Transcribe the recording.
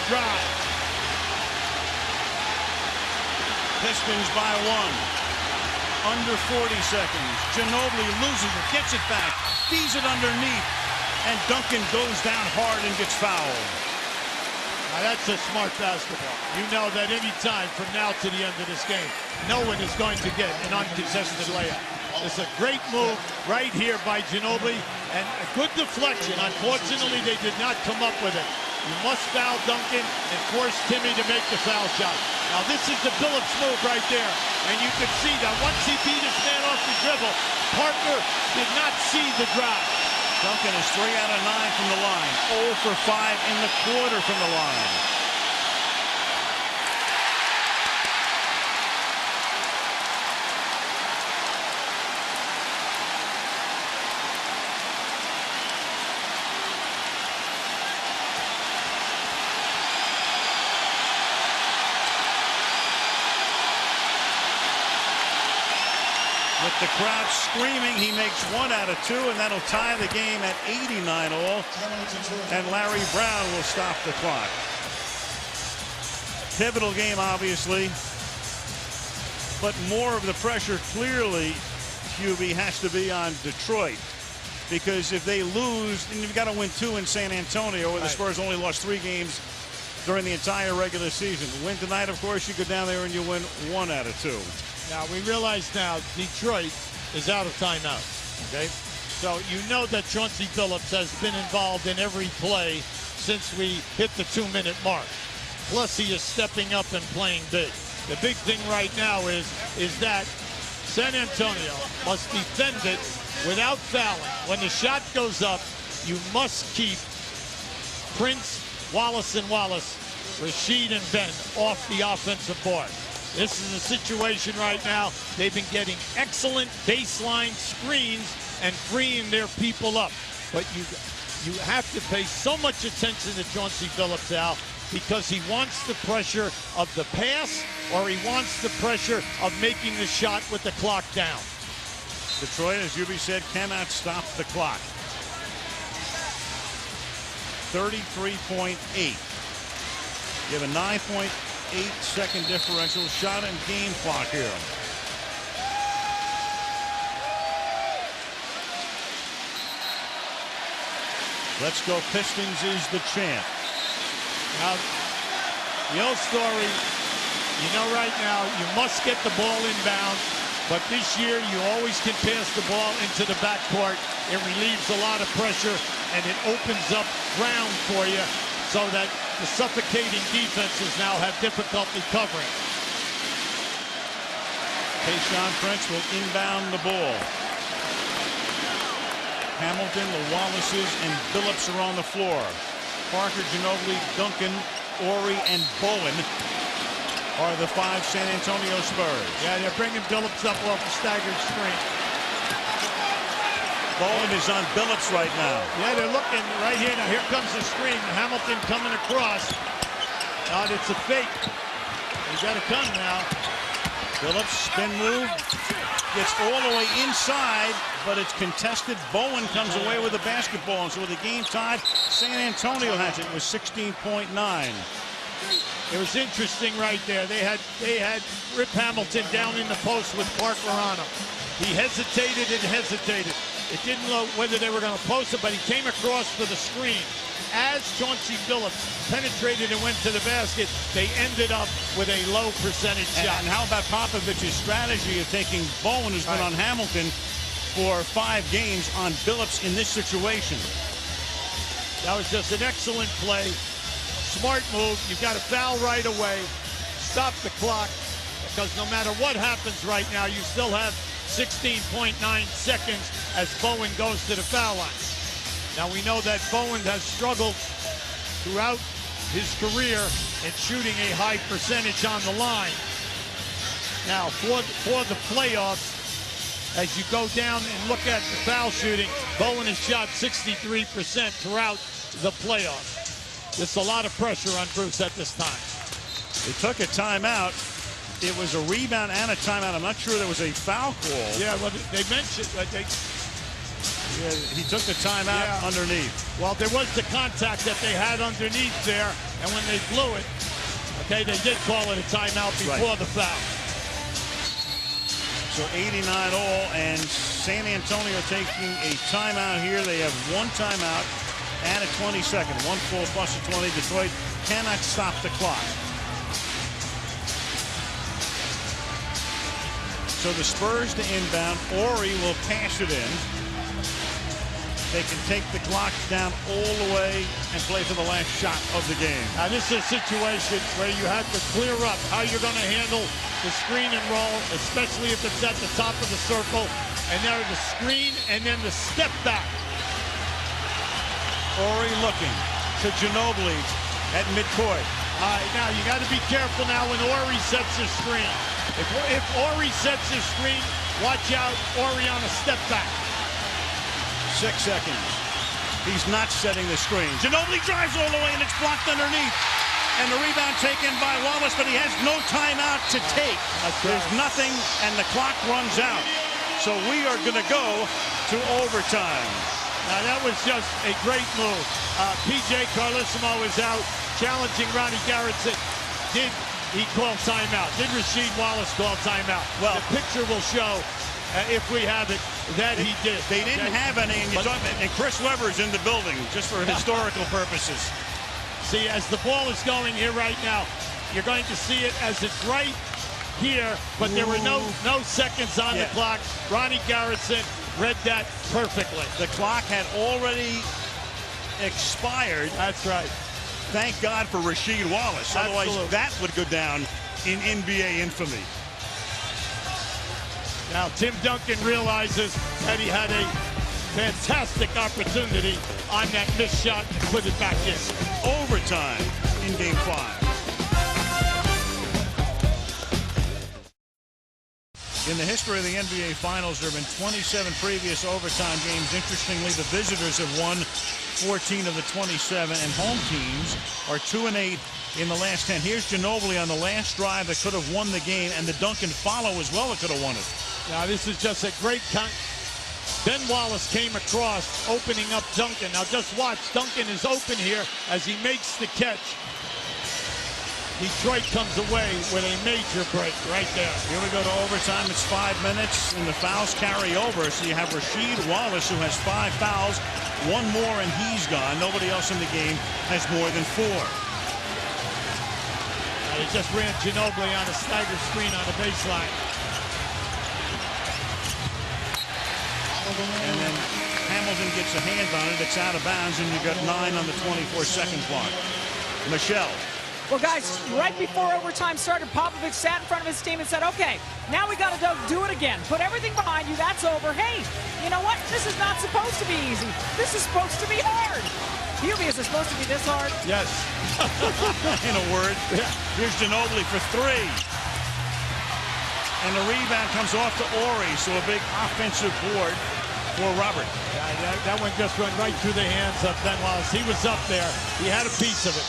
drive. Pistons by 1. Under 40 seconds. Ginobili loses it, gets it back, feeds it underneath, and Duncan goes down hard and gets fouled. Now that's a smart basketball. You know that any time from now to the end of this game, no one is going to get an uncontested layup. It's a great move right here by Ginobili, and a good deflection. Unfortunately, they did not come up with it. You must foul Duncan and force Timmy to make the foul shot. Now this is the Billups move right there, and you can see that once he beat his man off the dribble, Parker did not see the drive. Duncan is 3 out of 9 from the line, 0 for 5 in the quarter from the line. With the crowd screaming, he makes 1 out of 2, and that'll tie the game at 89 all. And Larry Brown will stop the clock. Pivotal game, obviously. But more of the pressure, clearly, QB, has to be on Detroit. Because if they lose, then you've got to win 2 in San Antonio, where the Spurs only lost 3 games during the entire regular season. Win tonight, of course, you go down there and you win 1 out of 2. Now, we realize now Detroit is out of timeout, okay? So you know that Chauncey Billups has been involved in every play since we hit the 2-minute mark. Plus, he is stepping up and playing big. The big thing right now is that San Antonio must defend it without fouling. When the shot goes up, you must keep Prince, Wallace, Rashid, and Ben off the offensive board. This is a situation right now. They've been getting excellent baseline screens and freeing their people up. But you have to pay so much attention to Chauncey Billups, Al, because he wants the pressure of the pass or he wants the pressure of making the shot with the clock down. Detroit, as Yubi said, cannot stop the clock. 33.8. You have a 9.8-second differential shot and game clock here. Let's go Pistons is the champ. Now, the old story, you know right now, you must get the ball inbound, but this year you always can pass the ball into the backcourt. It relieves a lot of pressure, and it opens up ground for you so that the suffocating defenses now have difficulty covering. Tayshaun Prince will inbound the ball. Hamilton, the Wallaces, and Billups are on the floor. Parker, Ginobili, Duncan, Horry, and Bowen are the 5 San Antonio Spurs. Yeah, they're bringing Billups up off the staggered screen. Bowen is on Billups right now. Yeah, they're looking right here. Now, here comes the screen. Hamilton coming across. Oh, it's a fake. He's got to come now. Billups, spin move. Gets all the way inside, but it's contested. Bowen comes away with the basketball, and so with the game tied, San Antonio has it with 16.9. It was interesting right there. They had Rip Hamilton down in the post with Parker on him. He hesitated and hesitated. It didn't know whether they were going to post it, but he came across for the screen. As Chauncey Billups penetrated and went to the basket, they ended up with a low percentage shot. And how about Popovich's strategy of taking Bowen, who's been on Hamilton for 5 games, on Billups in this situation? That was just an excellent play. Smart move. You've got to foul right away. Stop the clock, because no matter what happens right now, you still have 16.9 seconds as Bowen goes to the foul line. Now we know that Bowen has struggled throughout his career in shooting a high percentage on the line. Now for the playoffs, as you go down and look at the foul shooting, Bowen has shot 63% throughout the playoffs. There's a lot of pressure on Bruce at this time. They took a timeout. It was a rebound and a timeout. I'm not sure there was a foul call. Yeah, well, they mentioned he took the timeout underneath. Well, there was the contact that they had underneath there, And when they blew it, okay, they did call it a timeout before the foul. So 89 all, and San Antonio taking a timeout here. They have one timeout and a 20-second. One full plus a 20. Detroit cannot stop the clock. So the Spurs to inbound. Horry will pass it in. They can take the clock down all the way and play for the last shot of the game. Now this is a situation where you have to clear up how you're going to handle the screen and roll, especially if it's at the top of the circle. And there the screen and then the step back. Horry looking to Ginobili at midcourt. All right, now you got to be careful now when Horry sets his screen. If Horry sets his screen, watch out, Horry on a step back. 6 seconds. He's not setting the screen. Ginobili drives all the way, and it's blocked underneath. And the rebound taken by Wallace, but he has no timeout to take. There's nothing, and the clock runs out. So we are going to go to overtime. Now that was just a great move. P.J. Carlissimo is out, challenging Ronnie Garrison. Did he call timeout? Did Rasheed Wallace call timeout? Well, the picture will show, if we have it, that he did. They didn't have any, and Chris Webber is in the building just for historical purposes. See, as the ball is going here right now, you're going to see it as it's right here, but there were no seconds on the clock. Ronnie Garrison read that perfectly. The clock had already expired. That's right. Thank God for Rasheed Wallace. Otherwise, that would go down in NBA infamy. Now, Tim Duncan realizes that he had a fantastic opportunity on that missed shot and put it back in. Overtime in Game 5. In the history of the NBA Finals, there have been 27 previous overtime games. Interestingly, the visitors have won 14 of the 27, and home teams are 2-8 in the last 10. Here's Ginobili on the last drive that could have won the game, and the Duncan follow as well that could have won it. Now, this is just a great Ben Wallace came across, opening up Duncan. Now, just watch. Duncan is open here as he makes the catch. Detroit comes away with a major break right there. Here we go to overtime. It's 5 minutes, and the fouls carry over. So you have Rasheed Wallace, who has 5 fouls. One more, and he's gone. Nobody else in the game has more than 4. He just ran Ginobili on a stagger screen on the baseline. And then Hamilton gets a hand on it. It's out of bounds, and you've got 9 on the 24-second clock. Michelle. Well, guys, right before overtime started, Popovich sat in front of his team and said, okay, now we got to do it again. Put everything behind you. That's over. Hey, you know what? This is not supposed to be easy. This is supposed to be hard. Hubie, is it supposed to be this hard? Yes. In a word. Here's Ginobili for 3. And the rebound comes off to Horry, so a big offensive board for Robert. That one just went right through the hands of Ben Wallace. He was up there. He had a piece of it.